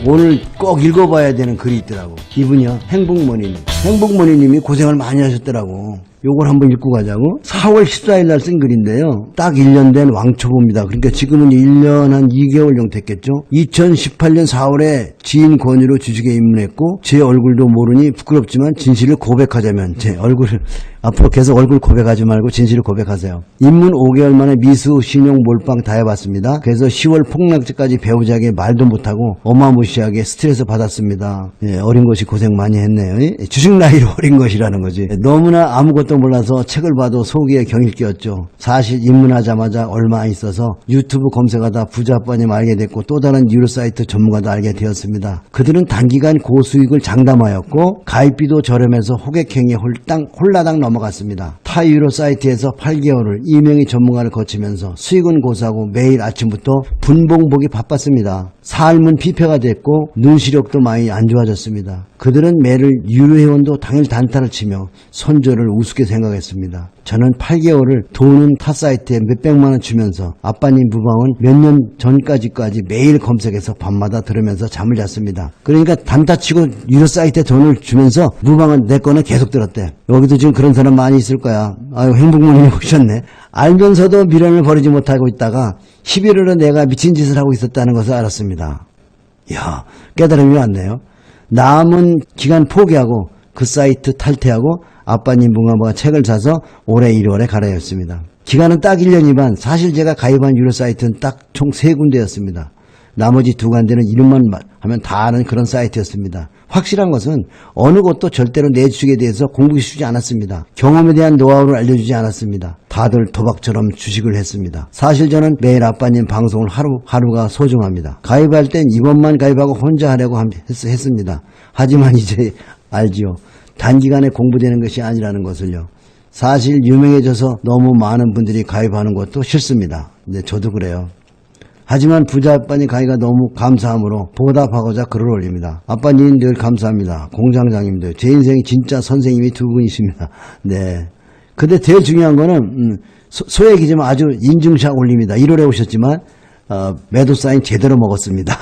오늘 꼭 읽어봐야 되는 글이 있더라고. 이분이요, 행복머니님. 행복머니님이 고생을 많이 하셨더라고. 요걸 한번 읽고 가자고. 4월 14일 날 쓴 글인데요. 딱 1년 된 왕초보입니다. 그러니까 지금은 1년 한 2개월 정도 됐겠죠. 2018년 4월에 지인 권유로 주식에 입문했고 제 얼굴도 모르니 부끄럽지만 진실을 고백하자면 제 얼굴을 앞으로 계속 얼굴 고백하지 말고 진실을 고백하세요. 입문 5개월 만에 미수, 신용, 몰빵 다 해봤습니다. 그래서 10월 폭락주까지 배우자에게 말도 못하고 어마무시하게 스트레스 받았습니다. 예, 어린 것이 고생 많이 했네요. 예? 주식 나이로 어린 것이라는 거지. 너무나 아무것도 몰라서 책을 봐도 속이에 경일 끼었죠. 사실 입문하자마자 얼마 안 있어서 유튜브 검색하다 부자빠님 알게 됐고 또 다른 유료 사이트 전문가도 알게 되었습니다. 그들은 단기간 고수익을 장담하였고 가입비도 저렴해서 호객행위에 홀라당 넘어갔습니다. 타 유료 사이트에서 8개월을 이명희 전문가를 거치면서 수익은 고사하고 매일 아침부터 분봉보기 바빴습니다. 삶은 피폐가 됐고 눈시력도 많이 안 좋아졌습니다. 그들은 매를 유료 회원도 당일 단타를 치며 선조를 우습게 생각했습니다. 저는 8개월을 도는 타 사이트에 몇백만 원 주면서 아빠님 무방은 몇 년 전까지 매일 검색해서 밤마다 들으면서 잠을 잤습니다. 그러니까 단타 치고 유료 사이트에 돈을 주면서 무방은 내 거는 계속 들었대. 여기도 지금 그런 사람 많이 있을 거야. 아유, 행복문이 오셨네. 알면서도 미련을 버리지 못하고 있다가 11월에 내가 미친 짓을 하고 있었다는 것을 알았습니다. 이야, 깨달음이 왔네요. 남은 기간 포기하고 그 사이트 탈퇴하고 아빠님 붕어버가 책을 사서 올해 1월에 갈아였습니다. 기간은 딱 1년이지만 사실 제가 가입한 유료 사이트는 딱 총 3군데였습니다. 나머지 2군데는 이름만 하면 다 아는 그런 사이트였습니다. 확실한 것은 어느 곳도 절대로 내 주식에 대해서 공부해주지 않았습니다. 경험에 대한 노하우를 알려주지 않았습니다. 다들 도박처럼 주식을 했습니다. 사실 저는 매일 아빠님 방송을 하루가 소중합니다. 가입할 땐 이번만 가입하고 혼자 하려고 했습니다. 하지만 이제 알지요. 단기간에 공부되는 것이 아니라는 것을요. 사실 유명해져서 너무 많은 분들이 가입하는 것도 싫습니다. 근데 저도 그래요. 하지만 부자 아빠님 강의가 너무 감사함으로 보답하고자 글을 올립니다. 아빠님 늘 감사합니다. 공장장님들 제 인생이 진짜 선생님이 두 분이십니다. 네. 근데 제일 중요한 거는 소액이지만 아주 인증샷 올립니다. 1월에 오셨지만 매도 사인 제대로 먹었습니다.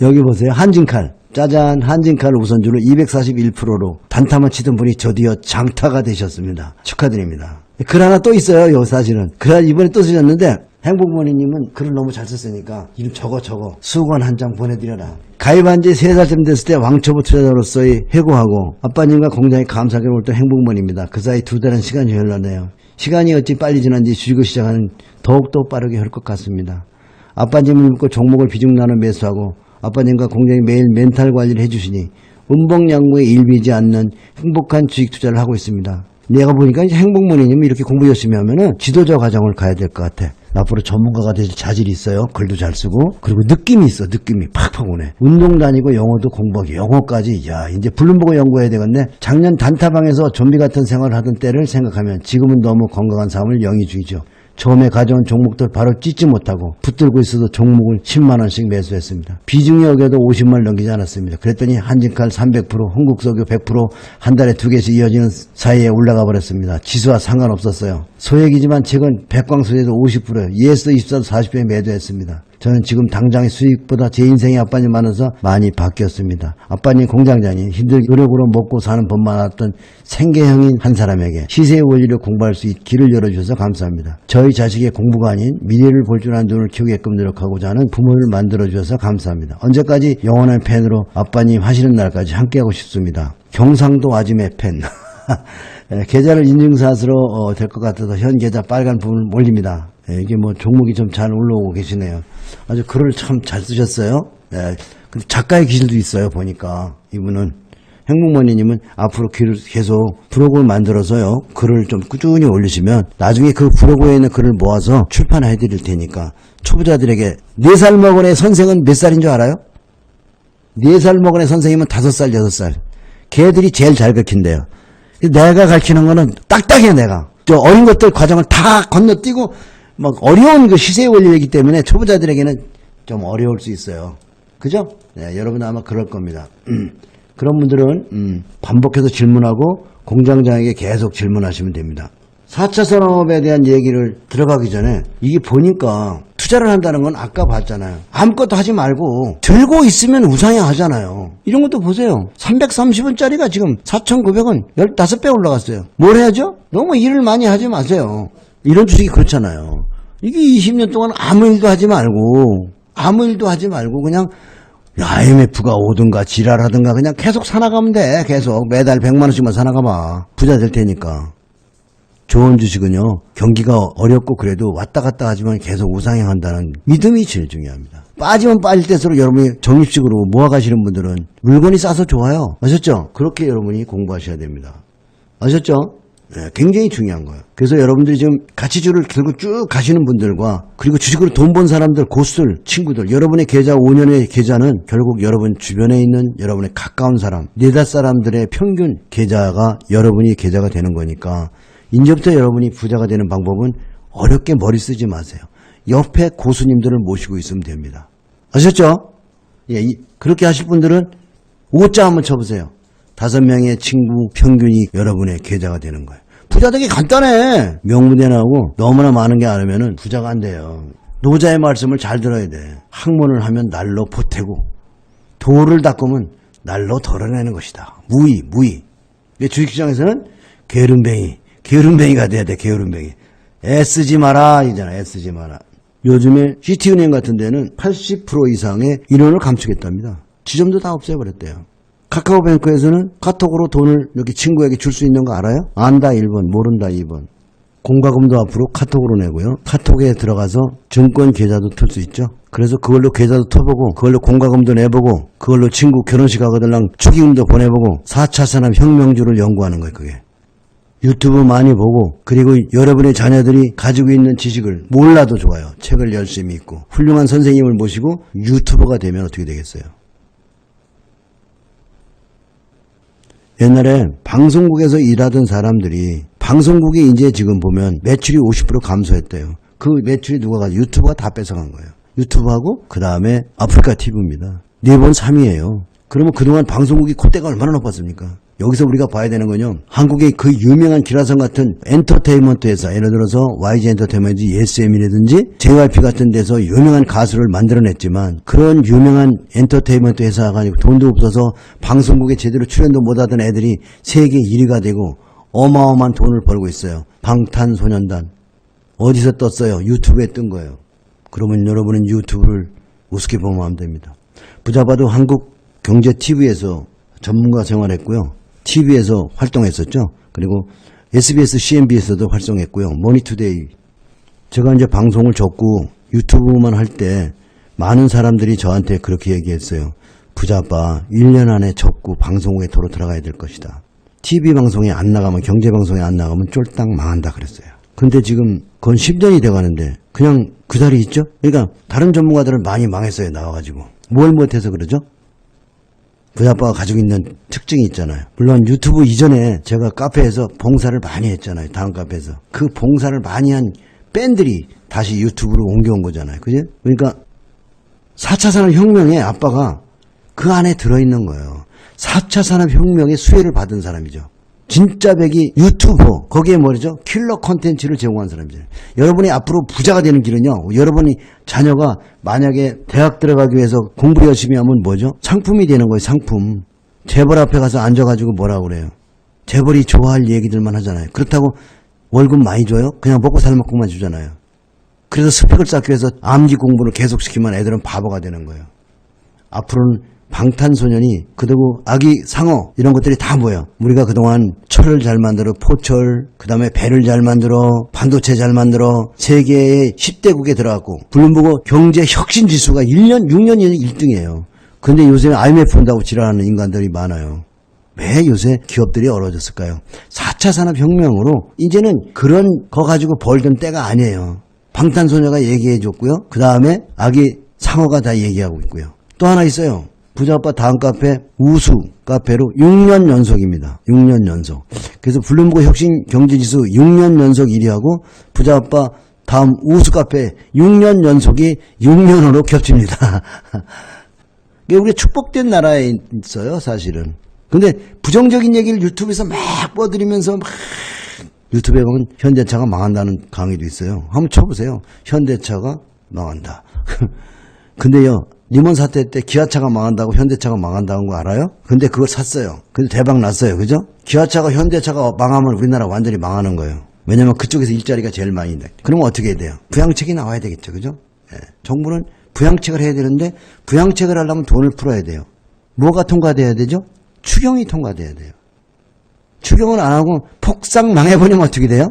여기 보세요. 한진칼. 짜잔, 한진칼 우선주를 241%로 단타만 치던 분이 드디어 장타가 되셨습니다. 축하드립니다. 글 하나 또 있어요. 요 사실은. 글 이번에 또 쓰셨는데 행복머니님은 글을 너무 잘 썼으니까 이름 적어 수건 한 장 보내드려라. 가입한 지 3살쯤 됐을 때 왕초보 투자자로서의 회고하고 아빠님과 공장에 감사하게 올던 행복머니입니다. 그 사이 2달은 시간이 흘러네요. 시간이 어찌 빨리 지난지 주식을 시작하는 더욱더 빠르게 흐를 것 같습니다. 아빠님을 믿고 종목을 비중 나눠 매수하고 아빠님과 공장이 매일 멘탈 관리를 해주시니 음봉양무에 일비지 않는 행복한 주식 투자를 하고 있습니다. 내가 보니까 이제 행복머니님이 이렇게 공부 열심히 하면은 지도자 과정을 가야 될 것 같아. 앞으로 전문가가 될 자질이 있어요. 글도 잘 쓰고. 그리고 느낌이 있어. 느낌이 팍팍 오네. 운동 다니고 영어도 공부하기. 영어까지. 야, 이제 블룸버그 연구해야 되겠네. 작년 단타방에서 좀비 같은 생활을 하던 때를 생각하면 지금은 너무 건강한 삶을 영위 중이죠. 처음에 가져온 종목들 바로 찢지 못하고 붙들고 있어도 종목을 10만원씩 매수했습니다. 비중이 여기에도 50만원 넘기지 않았습니다. 그랬더니 한진칼 300%, 흥국석유 100% 한 달에 2개씩 이어지는 사이에 올라가 버렸습니다. 지수와 상관없었어요. 소액이지만 최근 백광소에도 50%, ES24도 40%에 매도했습니다. 저는 지금 당장의 수익보다 제 인생의 아빠님 많아서 많이 바뀌었습니다. 아빠님 공장장님 힘들게 노력으로 먹고 사는 법만 알았던 생계형인 한 사람에게 시세의 원리를 공부할 수 있게 길을 열어주셔서 감사합니다. 저희 자식의 공부가 아닌 미래를 볼 줄 아는 눈을 키우게끔 노력하고자 하는 부모를 만들어주셔서 감사합니다. 언제까지 영원한 팬으로 아빠님 하시는 날까지 함께하고 싶습니다. 경상도 아줌의 팬. 계좌를 인증샷으로 될 것 같아서 현 계좌 빨간 부분을 올립니다. 이게 뭐 종목이 좀 잘 올라오고 계시네요. 아주 글을 참 잘 쓰셨어요. 근데 작가의 기질도 있어요. 보니까 이분은 행복머니님은 앞으로 계속 브로그를 만들어서요. 글을 좀 꾸준히 올리시면 나중에 그 브로그에 있는 글을 모아서 출판해 드릴 테니까 초보자들에게 4살 먹은 애 선생은 몇 살인 줄 알아요? 4살 먹은 애 선생님은 5살, 6살. 걔들이 제일 잘 가르친대요. 내가 가르치는 거는 딱딱해. 내가 저 어린 것들 과정을 다 건너뛰고 막 어려운 그 시세 원리이기 때문에 초보자들에게는 좀 어려울 수 있어요. 그죠? 네, 여러분 아마 그럴 겁니다. 그런 분들은 반복해서 질문하고 공장장에게 계속 질문하시면 됩니다. 4차 산업에 대한 얘기를 들어가기 전에 이게 보니까 투자 투자를 한다는 건 아까 봤잖아요. 아무것도 하지 말고 들고 있으면 우상향하잖아요. 이런 것도 보세요. 330원짜리가 지금 4,900원 15배 올라갔어요. 뭘 해야죠? 너무 일을 많이 하지 마세요. 이런 주식이 그렇잖아요. 이게 20년 동안 아무 일도 하지 말고 그냥 IMF가 오든가 지랄하든가 그냥 계속 사나가면 돼. 계속 매달 100만 원씩만 사나가봐. 부자 될 테니까. 좋은 주식은요, 경기가 어렵고 그래도 왔다 갔다 하지만 계속 우상향한다는 믿음이 제일 중요합니다. 빠지면 빠질 때수록 여러분이 적립식으로 모아가시는 분들은 물건이 싸서 좋아요. 아셨죠? 그렇게 여러분이 공부하셔야 됩니다. 아셨죠? 네, 굉장히 중요한 거예요. 그래서 여러분들이 지금 가치주를 들고 쭉 가시는 분들과 그리고 주식으로 돈 번 사람들, 고수들, 친구들, 여러분의 계좌 5년의 계좌는 결국 여러분 주변에 있는 여러분의 가까운 사람, 4-5 사람들의 평균 계좌가 여러분이 계좌가 되는 거니까 이제부터 여러분이 부자가 되는 방법은 어렵게 머리 쓰지 마세요. 옆에 고수님들을 모시고 있으면 됩니다. 아셨죠? 예, 그렇게 하실 분들은 5자 한번 쳐보세요. 5명의 친구 평균이 여러분의 계좌가 되는 거예요. 부자 되기 간단해. 명문대 나오고 너무나 많은 게 아니면 부자가 안 돼요. 노자의 말씀을 잘 들어야 돼. 학문을 하면 날로 보태고 도를 닦으면 날로 덜어내는 것이다. 무의. 주식시장에서는 게으름뱅이가 돼야 돼. 게으름뱅이. 애쓰지 마라 이잖아. 애쓰지 마라. 요즘에 시티은행 같은 데는 80% 이상의 인원을 감축했답니다. 지점도 다 없애버렸대요. 카카오뱅크에서는 카톡으로 돈을 이렇게 친구에게 줄 수 있는 거 알아요? 안다 1번, 모른다 2번. 공과금도 앞으로 카톡으로 내고요. 카톡에 들어가서 증권 계좌도 틀 수 있죠. 그래서 그걸로 계좌도 터보고 그걸로 공과금도 내보고 그걸로 친구 결혼식 가거들랑 축의금도 보내보고 4차 산업혁명주를 연구하는 거예요. 그게. 유튜브 많이 보고 그리고 여러분의 자녀들이 가지고 있는 지식을 몰라도 좋아요. 책을 열심히 읽고 훌륭한 선생님을 모시고 유튜버가 되면 어떻게 되겠어요? 옛날에 방송국에서 일하던 사람들이 방송국이 이제 지금 보면 매출이 50% 감소했대요. 그 매출이 누가 가지고 유튜브가 다 뺏어간 거예요. 유튜브하고 그 다음에 아프리카 TV입니다. 4번 3위예요. 그러면 그동안 방송국이 콧대가 얼마나 높았습니까? 여기서 우리가 봐야 되는 건요. 한국의 그 유명한 기라성 같은 엔터테인먼트 회사, 예를 들어서 YG 엔터테인먼트, SM이라든지 JYP 같은 데서 유명한 가수를 만들어냈지만 그런 유명한 엔터테인먼트 회사가 아니고 돈도 없어서 방송국에 제대로 출연도 못하던 애들이 세계 1위가 되고 어마어마한 돈을 벌고 있어요. 방탄소년단. 어디서 떴어요? 유튜브에 뜬 거예요. 그러면 여러분은 유튜브를 우습게 보면 안 됩니다. 부자봐도 한국경제TV에서 전문가 생활했고요. TV에서 활동했었죠. 그리고 SBS, CNB에서도 활동했고요. 머니투데이. 제가 이제 방송을 접고 유튜브만 할 때 많은 사람들이 저한테 그렇게 얘기했어요. 부자빠 1년 안에 접고 방송국에 도로 들어가야 될 것이다. TV 방송에 안 나가면, 경제방송에 안 나가면 쫄딱 망한다 그랬어요. 근데 지금 그건 10년이 돼가는데 그냥 그 자리 있죠? 그러니까 다른 전문가들은 많이 망했어요. 나와가지고. 뭘 못해서 그러죠? 부자빠가 가지고 있는 특징이 있잖아요. 물론 유튜브 이전에 제가 카페에서 봉사를 많이 했잖아요. 다음 카페에서. 그 봉사를 많이 한 밴들이 다시 유튜브로 옮겨온 거잖아요. 그죠? 그러니까 4차 산업혁명에 아빠가 그 안에 들어있는 거예요. 4차 산업혁명의 수혜를 받은 사람이죠. 진짜 백이 유튜버, 거기에 뭐죠? 킬러 콘텐츠를 제공한 사람이죠. 여러분이 앞으로 부자가 되는 길은요, 여러분이 자녀가 만약에 대학 들어가기 위해서 공부 열심히 하면 뭐죠? 상품이 되는 거예요, 상품. 재벌 앞에 가서 앉아가지고 뭐라고 그래요? 재벌이 좋아할 얘기들만 하잖아요. 그렇다고 월급 많이 줘요? 그냥 먹고 살만큼만 주잖아요. 그래서 스펙을 쌓기 위해서 암기 공부를 계속 시키면 애들은 바보가 되는 거예요. 앞으로는 방탄소년이 그리고 아기 상어 이런 것들이 다 뭐예요? 우리가 그동안 철을 잘 만들어 포철, 그 다음에 배를 잘 만들어 반도체 잘 만들어 세계의 10대국에 들어갔고 블룸버그 경제 혁신 지수가 1년 6년이 1등이에요. 근데 요새 IMF 온다고 지랄하는 인간들이 많아요. 왜 요새 기업들이 어려워졌을까요? 4차 산업혁명으로 이제는 그런 거 가지고 벌던 때가 아니에요. 방탄소녀가 얘기해 줬고요. 그 다음에 아기 상어가 다 얘기하고 있고요. 또 하나 있어요. 부자아빠 다음 카페 우수 카페로 6년 연속입니다. 6년 연속. 그래서 블룸버그 혁신 경제지수 6년 연속 1위하고 부자아빠 다음 우수 카페 6년 연속이 6년으로 겹칩니다. 이게 우리 축복된 나라에 있어요, 사실은. 근데 부정적인 얘기를 유튜브에서 막 뻗으면서 막 유튜브에 보면 현대차가 망한다는 강의도 있어요. 한번 쳐보세요. 현대차가 망한다. 근데요, 리먼 사태 때 기아차가 망한다고 현대차가 망한다는 거 알아요? 근데 그걸 샀어요. 근데 대박 났어요. 그죠? 기아차가 현대차가 망하면 우리나라 완전히 망하는 거예요. 왜냐면 그쪽에서 일자리가 제일 많이 있는데. 그러면 어떻게 해야 돼요? 부양책이 나와야 되겠죠. 그죠? 예. 정부는 부양책을 해야 되는데 부양책을 하려면 돈을 풀어야 돼요. 뭐가 통과돼야 되죠? 추경이 통과돼야 돼요. 추경을 안 하고 폭삭 망해버리면 어떻게 돼요?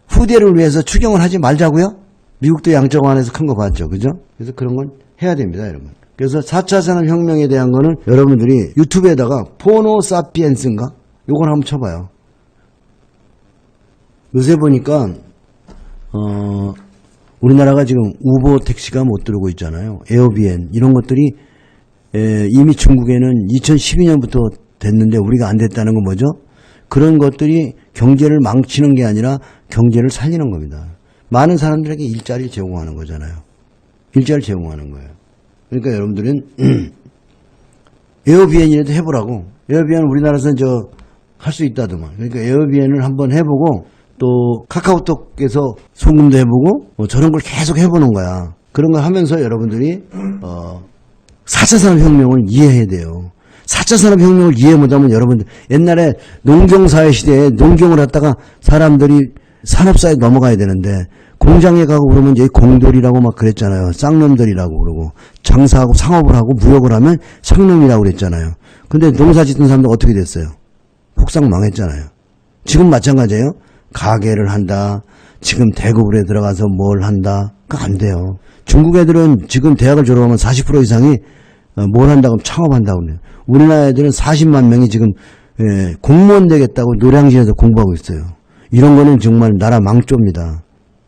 후대를 위해서 추경을 하지 말자고요? 미국도 양적완에서 큰 거 봤죠. 그죠? 그래서 그런 건 해야 됩니다, 여러분. 그래서 4차 산업혁명에 대한 거는 여러분들이 유튜브에다가 포노사피엔스인가? 요걸 한번 쳐봐요. 요새 보니까 우리나라가 지금 우버 택시가 못 들어오고 있잖아요. 에어비앤 이런 것들이 이미 중국에는 2012년부터 됐는데 우리가 안 됐다는 건 뭐죠? 그런 것들이 경제를 망치는 게 아니라 경제를 살리는 겁니다. 많은 사람들에게 일자리를 제공하는 거잖아요. 일자리를 제공하는 거예요. 그러니까 여러분들은 에어비앤이라도 해보라고. 에어비앤 우리나라에서는 할 수 있다더만. 그러니까 에어비앤을 한번 해보고 또 카카오톡에서 송금도 해보고 저런 걸 계속 해보는 거야. 그런 걸 하면서 여러분들이 4차 산업혁명을 이해해야 돼요. 4차 산업혁명을 이해 못하면 여러분들 옛날에 농경사회 시대에 농경을 했다가 사람들이 산업사에 넘어가야 되는데 공장에 가고 그러면 이제 공돌이라고 막 그랬잖아요. 쌍놈들이라고 그러고 장사하고 상업을 하고 무역을 하면 상놈이라고 그랬잖아요. 근데 농사 짓던 사람들 어떻게 됐어요? 폭삭 망했잖아요. 지금 마찬가지예요. 가게를 한다. 지금 대구불에 들어가서 뭘 한다. 그거 안 돼요. 중국 애들은 지금 대학을 졸업하면 40% 이상이 뭘 한다고 하면 창업한다고 그래요. 우리나라 애들은 40만 명이 지금 공무원 되겠다고 노량진에서 공부하고 있어요. 이런 거는 정말 나라 망조입니다.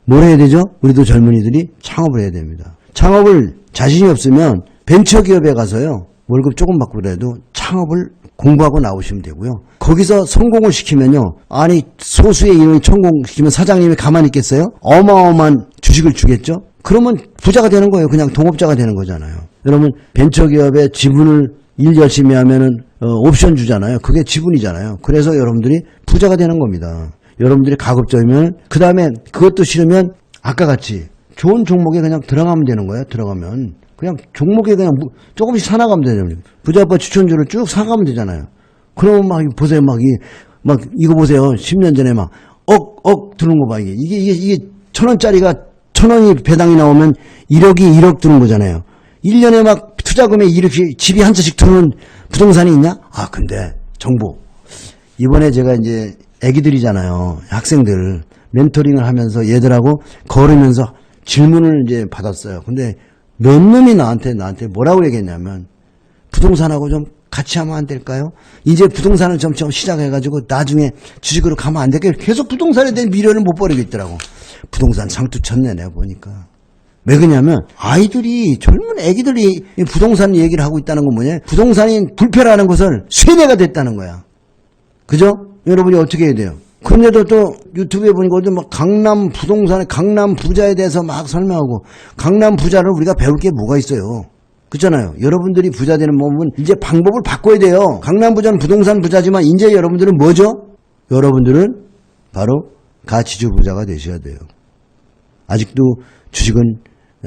뭘 해야 되죠? 우리도 젊은이들이 창업을 해야 됩니다. 창업을 자신이 없으면 벤처기업에 가서요. 월급 조금 받고 그래도 창업을 공부하고 나오시면 되고요. 거기서 성공을 시키면요. 아니 소수의 인원이 성공시키면 사장님이 가만히 있겠어요? 어마어마한 주식을 주겠죠? 그러면 부자가 되는 거예요. 그냥 동업자가 되는 거잖아요. 여러분 벤처기업에 지분을 일 열심히 하면은 옵션 주잖아요. 그게 지분이잖아요. 그래서 여러분들이 부자가 되는 겁니다. 여러분들이 가급적이면 그 다음에 그것도 싫으면 아까 같이 좋은 종목에 그냥 들어가면 되는 거예요. 들어가면 그냥 종목에 그냥 조금씩 사나가면 되잖아요. 부자아빠 추천주를 쭉 사가면 되잖아요. 그러면 막 보세요. 막 이거 보세요. 10년 전에 막 억 드는 거 봐. 이게 1,000원짜리가 1,000원이 배당이 나오면 1억 드는 거잖아요. 1년에 막 투자금에 이렇게 집이 한 채씩 드는 부동산이 있냐? 아 근데 정보 이번에 제가 이제 애기들이잖아요. 학생들 멘토링을 하면서 얘들하고 걸으면서 질문을 이제 받았어요. 근데 몇 놈이 나한테 뭐라고 얘기했냐면 부동산하고 좀 같이 하면 안 될까요? 이제 부동산을 점점 시작해가지고 나중에 주식으로 가면 안 될까요? 계속 부동산에 대한 미련을 못 버리고 있더라고. 부동산 상투 쳤네 내가 보니까. 왜 그러냐면 아이들이 젊은 애기들이 부동산 얘기를 하고 있다는 건 뭐냐? 부동산이 불패라는 것을 세뇌가 됐다는 거야. 그죠? 여러분이 어떻게 해야 돼요? 근데도 또 유튜브에 보니까 막 강남 부동산의 강남 부자에 대해서 막 설명하고 강남 부자를 우리가 배울 게 뭐가 있어요? 그렇잖아요. 여러분들이 부자 되는 법은 이제 방법을 바꿔야 돼요. 강남 부자는 부동산 부자지만 이제 여러분들은 뭐죠? 여러분들은 바로 가치주 부자가 되셔야 돼요. 아직도 주식은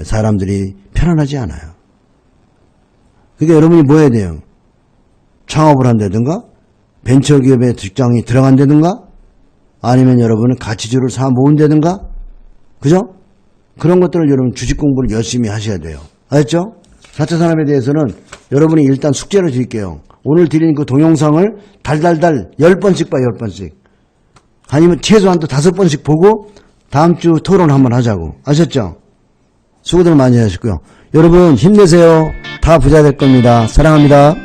사람들이 편안하지 않아요. 그러니까 여러분이 뭐 해야 돼요? 창업을 한다든가 벤처기업에 직장이 들어간다든가 아니면 여러분은 가치주를 사 모은다든가 그죠? 그런 것들을 여러분 주식 공부를 열심히 하셔야 돼요. 알았죠? 4차 산업에 대해서는 여러분이 일단 숙제를 드릴게요. 오늘 드린 그 동영상을 달달달 10번씩 봐 10번씩. 아니면 최소한 또 5번씩 보고 다음 주 토론 한번 하자고. 아셨죠? 수고들 많이 하셨고요. 여러분 힘내세요. 다 부자 될 겁니다. 사랑합니다.